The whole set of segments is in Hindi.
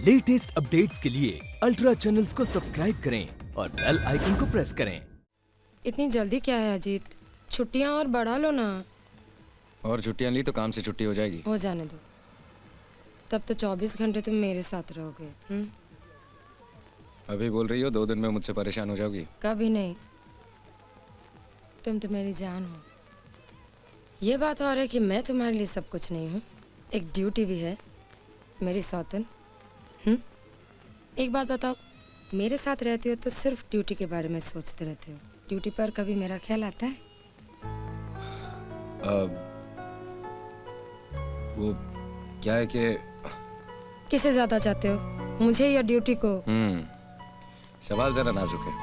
लेटेस्ट अपडेट्स के लिए अल्ट्रा चैनल्स को सब्सक्राइब करें और बेल आइकन को प्रेस करें। इतनी जल्दी क्या है अजीत? छुट्टियां और बढ़ा लो ना। और छुट्टियां ली तो काम से छुट्टी हो जाएगी। हो जाने दो, तब तो 24 घंटे तुम मेरे साथ रहोगे। अभी बोल रही हो 2 दिन में मुझसे परेशान हो जाओगी? कभी नहीं, तुम तो मेरी जान हो। ये बात और है कि मैं तुम्हारे लिए सब कुछ नहीं हूँ, एक ड्यूटी भी है मेरी सौतन। एक बात बताओ, मेरे साथ रहते हो तो सिर्फ ड्यूटी के बारे में सोचते रहते हो। ड्यूटी पर कभी मेरा ख्याल आता है? वो क्या है कि किसे ज्यादा चाहते हो, मुझे या ड्यूटी को? सवाल जरा नाजुक है।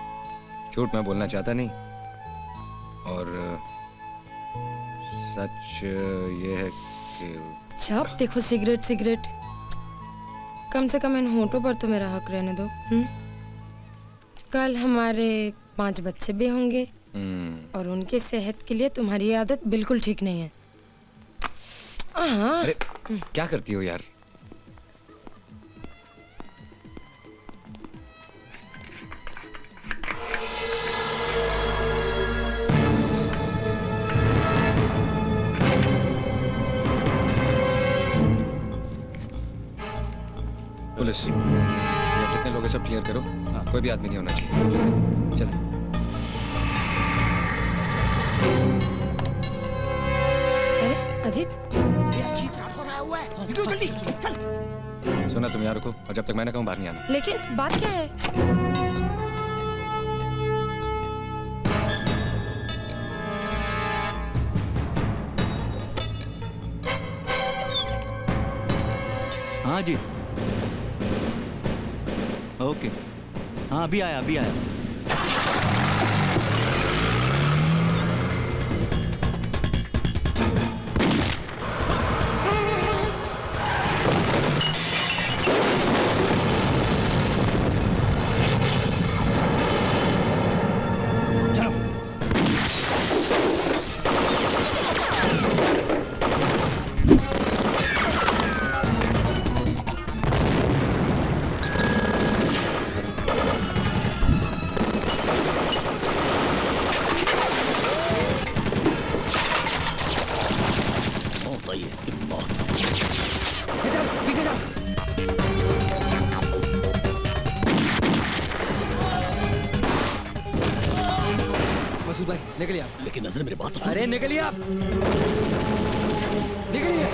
झूठ मैं बोलना चाहता नहीं, और सच ये है कि जब देखो सिगरेट सिगरेट। कम से कम इन होठों पर तो मेरा हक रहने दो। कल हमारे 5 बच्चे भी होंगे और उनके सेहत के लिए तुम्हारी आदत बिल्कुल ठीक नहीं है। अरे क्या करती हो यार? पुलिस, ये जितने लोग हैं सब क्लियर करो। कोई भी आदमी नहीं होना चाहिए। चल। अरे अजीत, रात को आया हुआ है, निकलो जल्दी, चल। सुना, तुम यहाँ रुको और जब तक मैं ना कहूँ बाहर नहीं आना। लेकिन बात क्या है? हाँ जी, ओके। हाँ अभी आया, अभी आया। मसूद भाई निकलिए आप। लेकिन नजर मेरे बात तो अरे निकलिए आप, निकलिए।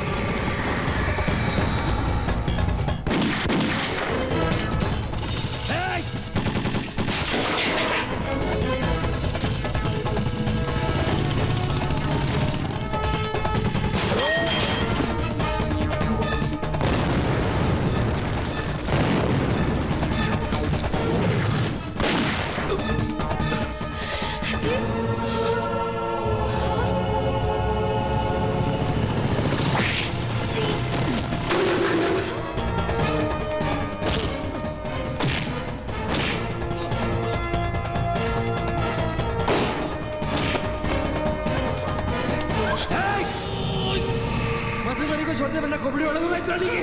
छोड़ दे वरना खोपड़ी उड़ा दूंगा इस लड़की की।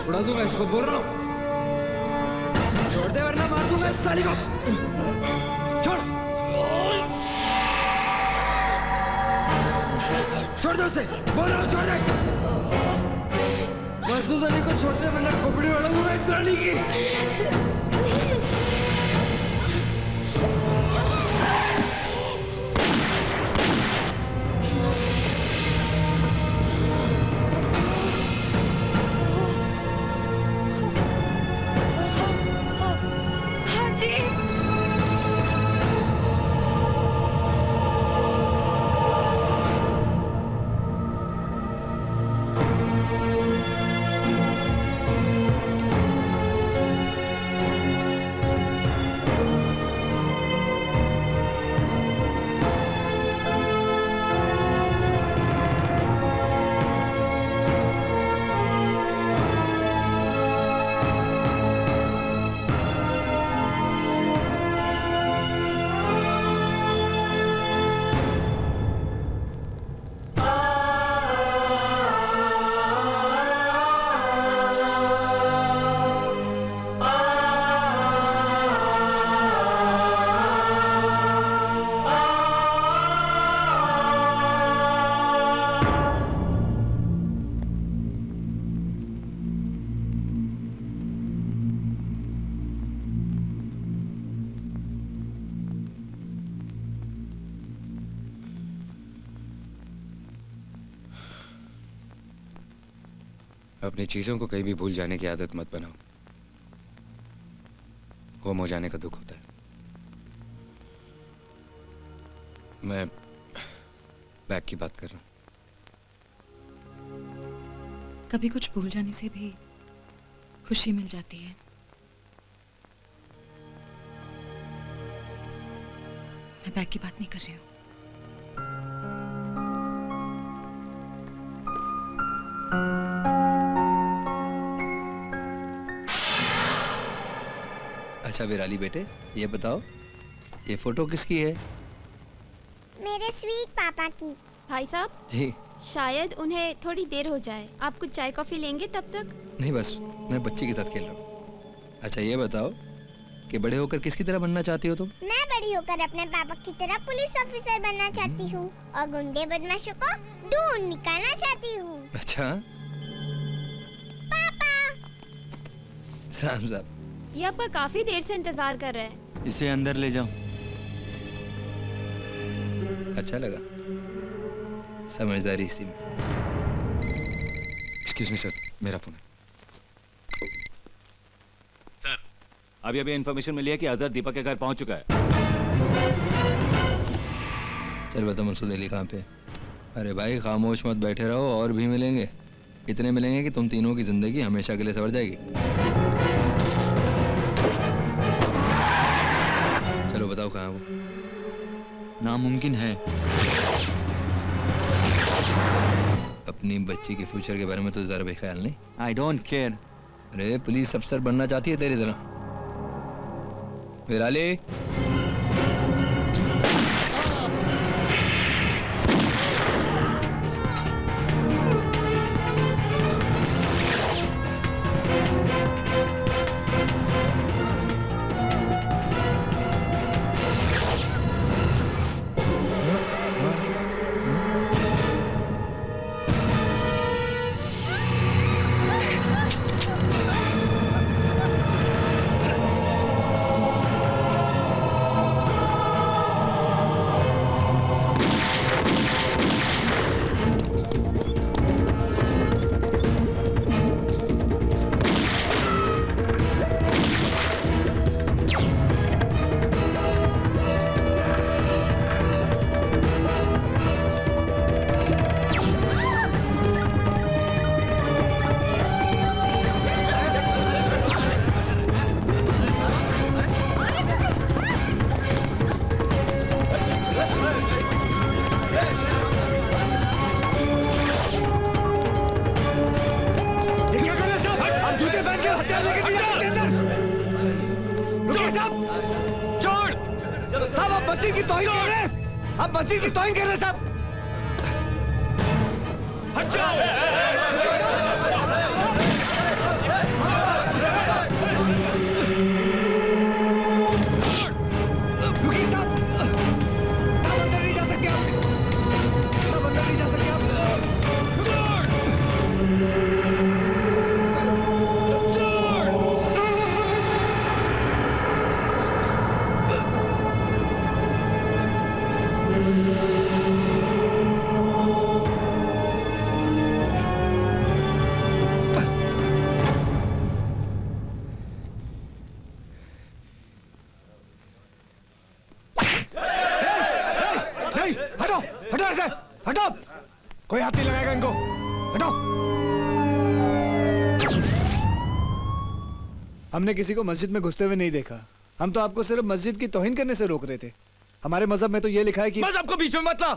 उड़ा दूंगा इसको, बोल रहा हूँ। छोड़ दे वरना मार दूंगा इस साली को। छोड़, छोड़ दे उसे, बोल रहा हूँ छोड़ दे। मसूद अली को छोड़ दे वरना खोपड़ी उड़ा दूंगा इस लड़की की। अपनी चीजों को कहीं भी भूल जाने की आदत मत बनाओ। गुम हो जाने का दुख होता है। मैं बैग की बात कर रहा हूँ। कभी कुछ भूल जाने से भी खुशी मिल जाती है। मैं बैग की बात नहीं कर रही हूँ। अच्छा विराली बेटे, ये बताओ ये फोटो किसकी है? मेरे स्वीट पापा की। भाई साहब जी। शायद उन्हें थोड़ी देर हो जाए, आप कुछ चाय कॉफी लेंगे तब तक? नहीं बस मैं बच्ची के साथ खेल रहा हूँ। अच्छा ये बताओ कि बड़े होकर किसकी तरह बनना चाहती हो तुम? मैं बड़ी होकर अपने पापा की तरह पुलिस ऑफिसर बनना चाहती हूँ और गुंडे बदमाशों को ढूंढ निकालना चाहती हूँ। अच्छा पापा। सलाम साहब। ये आपका काफी देर से इंतजार कर रहा है। इसे अंदर ले जाओ। अच्छा लगा, समझदारी इसी में। एक्सक्यूज मी सर, मेरा फोन है। अभी अभी इन्फॉर्मेशन मिली है कि अजहर दीपक के घर पहुंच चुका है। चल बता मसूद अली कहाँ पे? अरे भाई खामोश मत बैठे रहो, और भी मिलेंगे। इतने मिलेंगे कि तुम तीनों की जिंदगी हमेशा के लिए सवर जाएगी। चलो बताओ कहाँ वो? नामुमकिन है। अपनी बच्ची के फ्यूचर के बारे में तो जरा भी ख्याल नहीं। I don't care. अरे पुलिस अफसर बनना चाहती है तेरी तरह। विराली मस्जिद की तौहीन कर रहे हैं। आप मस्जिद की तौहीन कर रहे हैं साहब। हट रुकिए साहब, साहब अंदर नहीं जा सकते आप, साहब अंदर नहीं जा सकते आप। हटो, कोई हाथ नहीं लगाएगा इनको। हटो। हमने किसी को मस्जिद में घुसते हुए नहीं देखा। हम तो आपको सिर्फ मस्जिद की तौहीन करने से रोक रहे थे। हमारे मजहब में तो ये लिखा है कि मजहब को बीच में मत ला।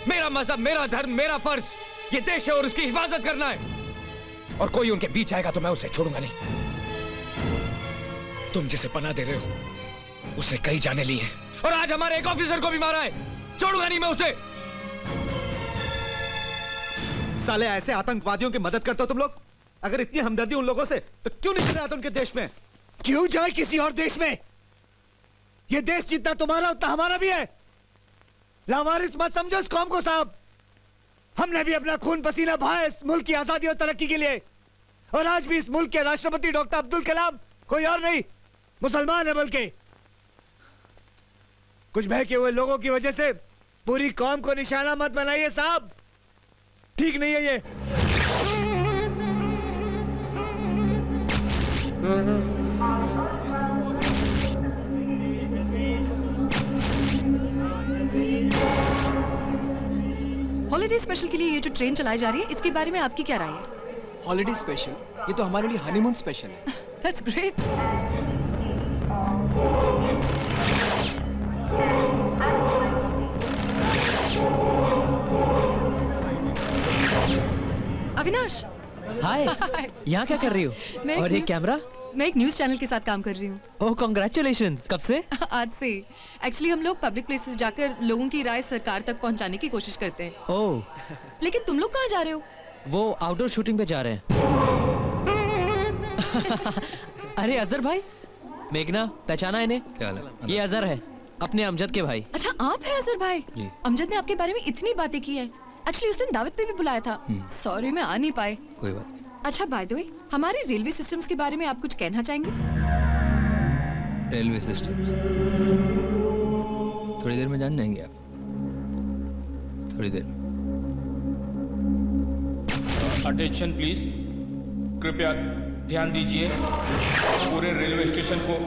मेरा मजहब, मेरा धर्म, मेरा फर्ज ये देश है और उसकी हिफाजत करना है। और कोई उनके बीच आएगा तो मैं उसे छोड़ूंगा नहीं। तुम जिसे पनाह दे रहे हो उसने कई जाने ली है और आज हमारे एक ऑफिसर को भी मारा है। छोड़ूंगा नहीं मैं उसे। साले ऐसे आतंकवादियों की मदद करते हो तुम लोग। अगर इतनी हमदर्दी उन लोगों से तो क्यों नहीं चले आते उनके देश में? क्यों जाए किसी और देश में? ये देश जितना तुम्हारा उतना हमारा भी है। लावारिस मत समझो इस कौम को साहब। हमने भी अपना खून पसीना बहाया इस मुल्क की आजादी और तरक्की के लिए। और आज भी इस मुल्क के राष्ट्रपति डॉक्टर अब्दुल कलाम कोई और नहीं, मुसलमान है। बल्कि कुछ बहके हुए लोगों की वजह से पूरी कौम को निशाना मत बनाइए साहब। ठीक नहीं है ये। हॉलिडे स्पेशल के लिए ये जो ट्रेन चलाई जा रही है, इसके बारे में आपकी क्या राय है? Holiday special? ये तो हमारे लिए हनीमून स्पेशल है। That's great. अविनाश, हाय, यहाँ क्या कर रही हो? मैं एक और ये न्यूज़- कैमरा? मैं एक न्यूज चैनल के साथ काम कर रही हूँ। ओह कॉन्ग्रेचुलेशंस। कब से? आज से। एक्चुअली हम लोग पब्लिक प्लेसेस जाकर लोगों की राय सरकार तक पहुँचाने की कोशिश करते हैं। ओह, लेकिन तुम लोग कहाँ जा रहे हो? वो आउटडोर शूटिंग पे जा रहे हैं। अरे अजहर भाई, मेघना पहचाना इन्हें? क्या हाल है? ये अजहर है, अपने अमजद के भाई। अच्छा, आप हैं अजहर भाई? जी। अमजद ने आपके बारे में इतनी बातें की है। एक्चुअली उस दिन दावत पे भी बुलाया था। सॉरी मैं आ नहीं पाए। कोई बात नहीं। अच्छा, बाय द वे, हमारे रेलवे सिस्टम्स के बारे में आप कुछ कहना चाहेंगे? रेलवे सिस्टम थोड़ी देर में जान जाएंगे आप। थोड़ी देर में। अटेंशन प्लीज, कृपया ध्यान दीजिए। पूरे रेलवे स्टेशन को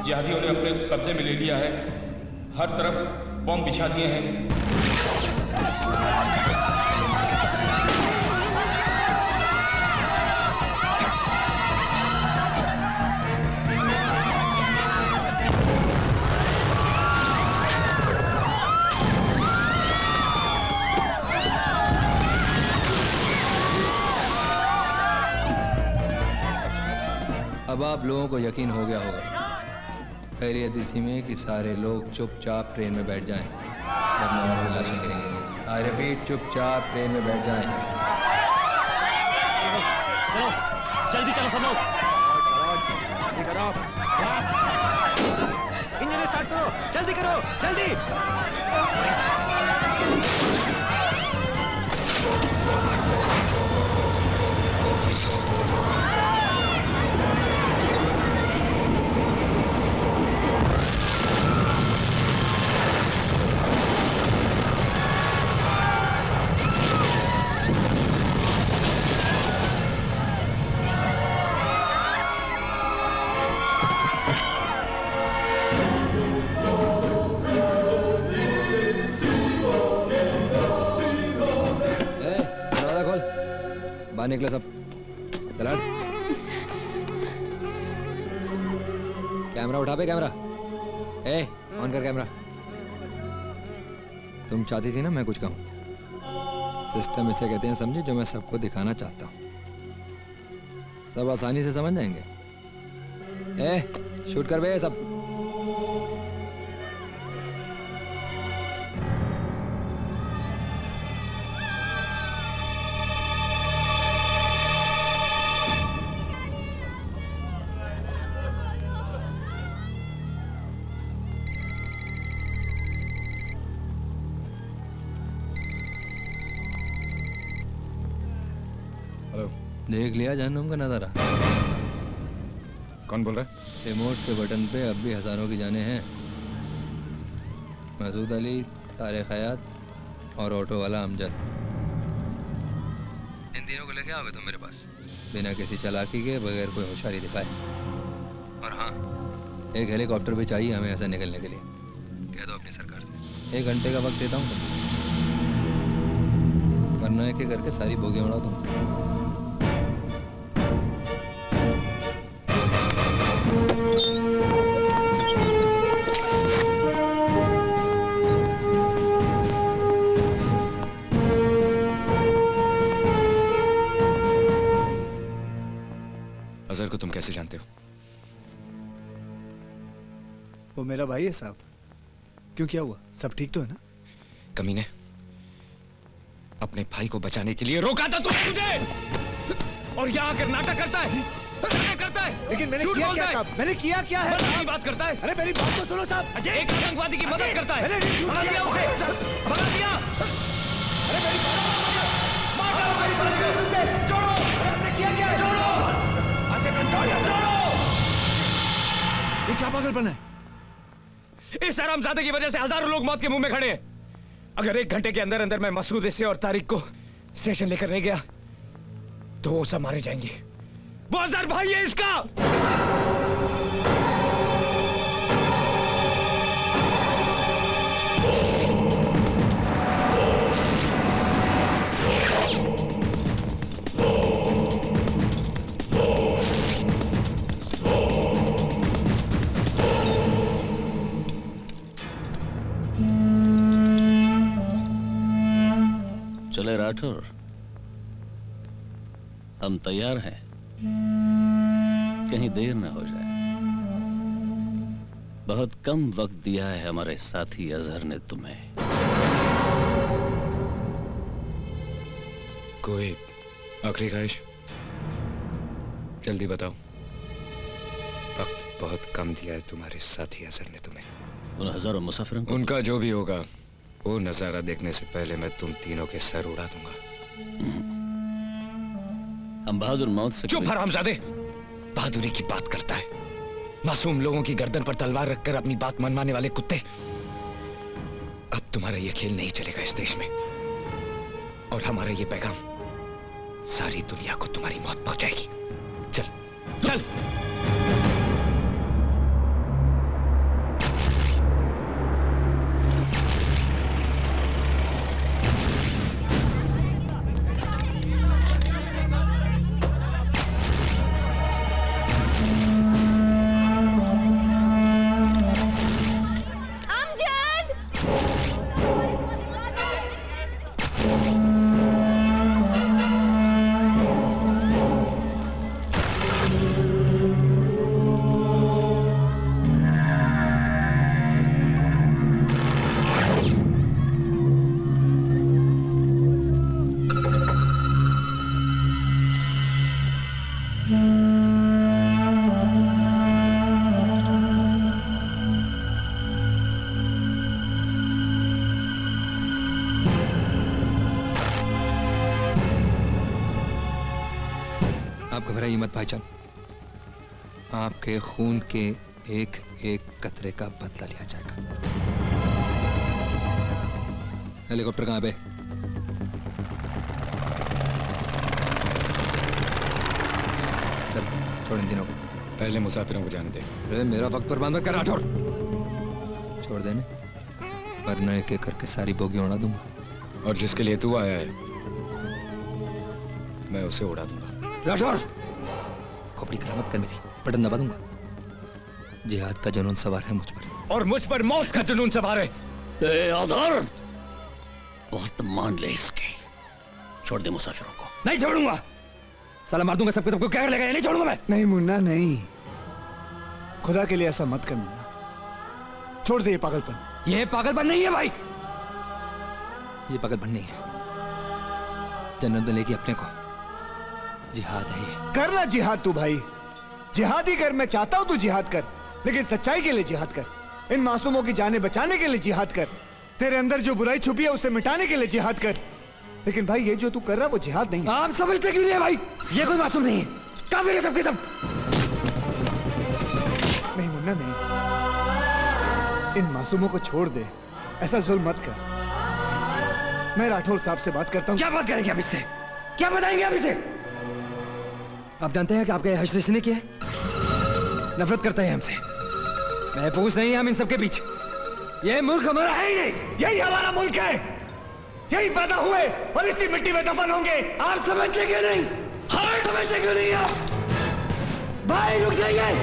जिहादियों ने अपने कब्जे में ले लिया है। हर तरफ बम बिछा दिए हैं। अब आप लोगों को यकीन हो गया होगा खैरियत इसी में कि सारे लोग चुपचाप ट्रेन में बैठ जाएं, वरना और लाशें गिरेंगे। आई रिपीट, चुपचाप ट्रेन में बैठ जाएं। चलो जल्दी चलो सब लोग। इंजन स्टार्ट करो, जल्दी करो, जल्दी। दरवाजा खोल, बाहर निकले सब। चला कैमरा उठा पे, कैमरा ऑन कर कैमरा। तुम चाहती थी ना मैं कुछ कहूँ? सिस्टम इसे कहते हैं समझे, जो मैं सबको दिखाना चाहता हूँ। सब आसानी से समझ जाएंगे। शूट कर बे सब। हेलो, देख लिया जहन्नुम का नज़ारा? कौन बोल रहा है? रिमोट के बटन पे अब भी हज़ारों की जानें हैं। मसूद अली, तारिक हयात और ऑटो वाला अमजद। इन तीनों को लेके आओगे तुम मेरे पास, बिना किसी चालाकी के, बगैर कोई होशियारी दिखाए। और हाँ, एक हेलीकॉप्टर भी चाहिए हमें ऐसे निकलने के लिए। कह दो अपनी सरकार से 1 घंटे का वक्त देता हूँ तुम, वरना एक एक करके सारी बोगियाँ उड़ा दूँ। अजहर को तुम कैसे जानते हो? वो मेरा भाई है साहब। क्यों, क्या हुआ? सब ठीक तो है ना? कमीने, अपने भाई को बचाने के लिए रोका था तुमने मुझे, और यहाँ आकर नाटक करता है। करता है, लेकिन मैंने झूठ किया बोलता क्या है। साहब? मैंने किया क्या है? बड़ी बात करता है। अरे मेरी बात तो सुनो साहब। एक आतंकवादी की मदद करता है। मैंने नहीं झूठ भगा दिया बोला। उसे, भगा दिया। अरे मेरी बात मार डालो मेरी बात को। छोड़ो, आपने किया क्या है? छोड़ो, ऐसे कंट्रोल छोड़ो। ये क्या पागलपन है? इस हरामजादे की वजह से हजारों लोग मौत के मुंह में खड़े हैं। अगर 1 घंटे के अंदर अंदर मैं मसूद इसे और तारिक को स्टेशन लेकर नहीं गया तो वो सब मारे जाएंगे। वो अजहर भाई है इसका। चले राठौर, हम तैयार हैं, कहीं देर न हो जाए। बहुत कम वक्त दिया है हमारे साथी अजहर ने तुम्हें। कोई आखिरी ख्वाहिश? जल्दी बताओ। वक्त बहुत कम दिया है तुम्हारे साथी अजहर ने तुम्हें। उन हजारों मुसाफिरों को उनका जो भी होगा, वो नजारा देखने से पहले मैं तुम तीनों के सर उड़ा दूंगा। हम बहादुर मौत से चुप हरामजादे! बहादुरी की बात करता है। मासूम लोगों की गर्दन पर तलवार रखकर अपनी बात मनवाने वाले कुत्ते। अब तुम्हारा ये खेल नहीं चलेगा इस देश में, और हमारा ये पैगाम सारी दुनिया को तुम्हारी मौत पहुंचाएगी। चल चल। आप घबराइए मत भाईजान, आपके खून के एक एक कतरे का बदला लिया जाएगा। हेलीकॉप्टर कहाँ पे? चल छोड़ इन तीनों को। पहले मुसाफिरों को जाने दे। अरे मेरा वक्त बर्बाद मत कर राठौर। छोड़ देने, वरना एक एक करके सारी बोगी उड़ा दूंगा। और जिसके लिए तू आया है, मैं उसे उड़ा दूंगा। राठौर, खोपड़ी खराब मत कर मेरी, बटन दबा दूंगा। जिहाद का जुनून सवार है मुझ पर, और मुझ पर मौत का जुनून सवार है। अजहर, बहुत मान ले इसके। छोड़ दे मुसाफिरों को। नहीं छोड़ूंगा, साला मार दूंगा सबको सबको। क्या लगेगा? नहीं छोड़ूंगा मैं। नहीं मुन्ना नहीं, खुदा के लिए ऐसा मत कर मुन्ना। छोड़ दे ये पागलपन। ये पागलपन नहीं है भाई, ये पागलपन नहीं है। जन्नत मिलेगी अपने को, जिहाद है ये। करना जिहाद तू भाई, जिहाद ही कर। मैं चाहता हूं तू जिहाद कर, लेकिन सच्चाई के लिए जिहाद कर। इन मासूमों की जानें बचाने के लिए जिहाद कर। तेरे अंदर जो बुराई छुपी है उसे मिटाने के लिए जिहाद कर। लेकिन भाई ये जो तू कर रहा है वो जिहाद नहीं है। आप समझते क्यों नहीं है भाई? ये कोई मासूम नहीं है, काफिर है सबके सब। नहीं मुन्ना नहीं, इन मासूमों को छोड़ दे, ऐसा जुल्म मत कर। मैं राठौर साहब से बात करता हूँ। क्या बात करेंगे आप इससे? क्या बताएंगे आप इसे? आप जानते हैं कि आपका ये हश्र इसने किया है? नफरत करते हैं हमसे। महफूज नहीं है हम इन सबके बीच। ये मुल्क हमारा है ही नहीं। यही हमारा मुल्क है, यही पैदा हुए और इसी मिट्टी में दफन होंगे। आप समझते क्यों नहीं? हाँ समझते क्यों नहीं आप? भाई रुक जाइए।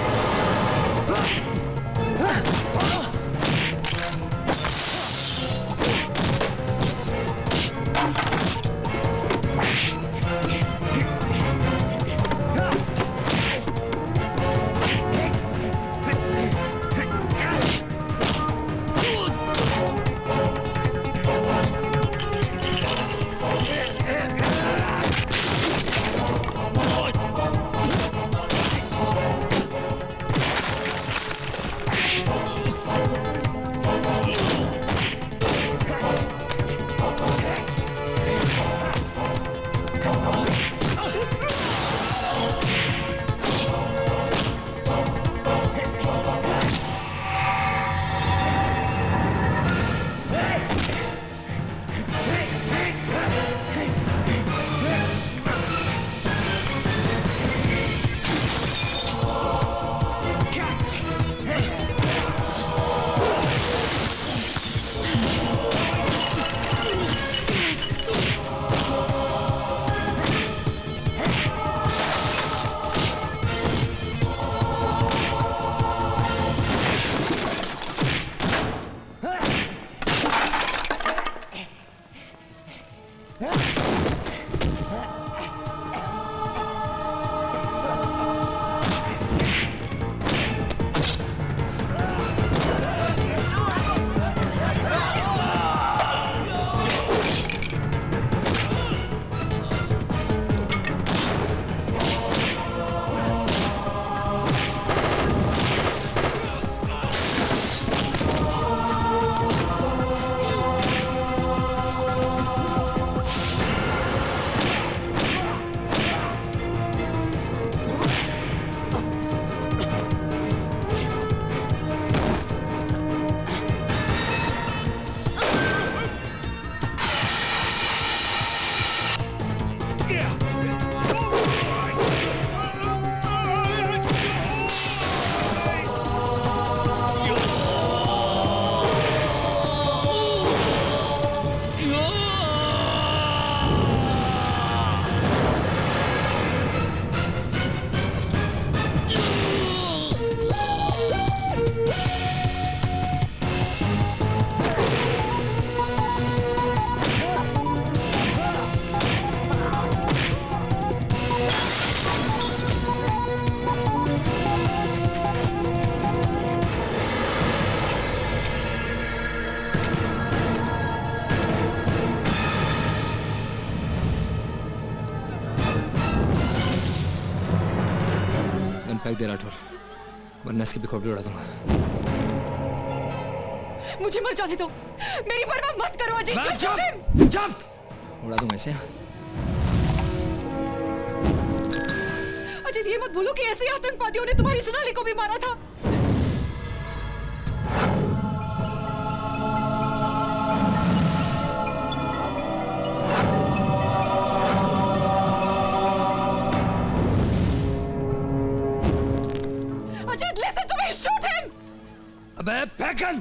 फेंक दे राठौर, वरना इसकी भी खोपड़ी उड़ा दूंगा। मुझे मर जाने दो, मेरी परवाह मत करो अजीत। चुप! उड़ा दूंगा इसे। अजीत, ये मत भूलो कि ऐसे ही आतंकवादियों ने तुम्हारी सोनाली को भी मारा था। Ajit, listen to me, shoot him! अबे पैकन!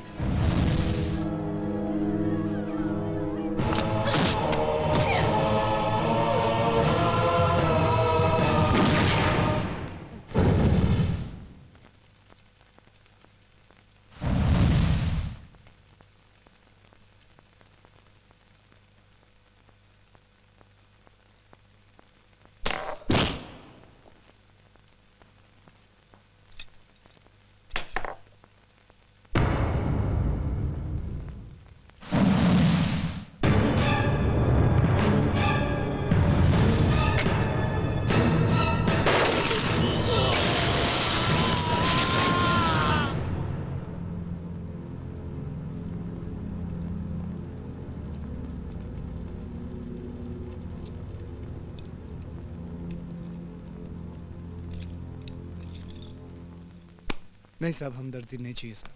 नहीं साहब, हमदर्दी नहीं चाहिए साहब,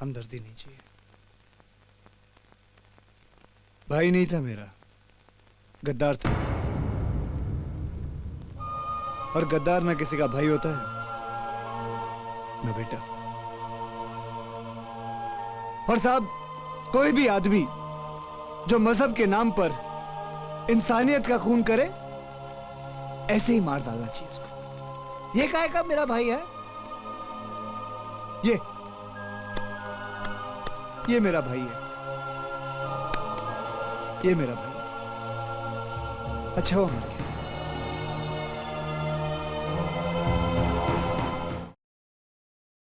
हमदर्दी नहीं चाहिए। भाई नहीं था मेरा, गद्दार था। और गद्दार ना किसी का भाई होता है ना बेटा। और साहब, कोई भी आदमी जो मजहब के नाम पर इंसानियत का खून करे, ऐसे ही मार डालना चाहिए उसको। ये काहे का मेरा भाई है? ये मेरा भाई है, ये मेरा भाई है। अच्छा हो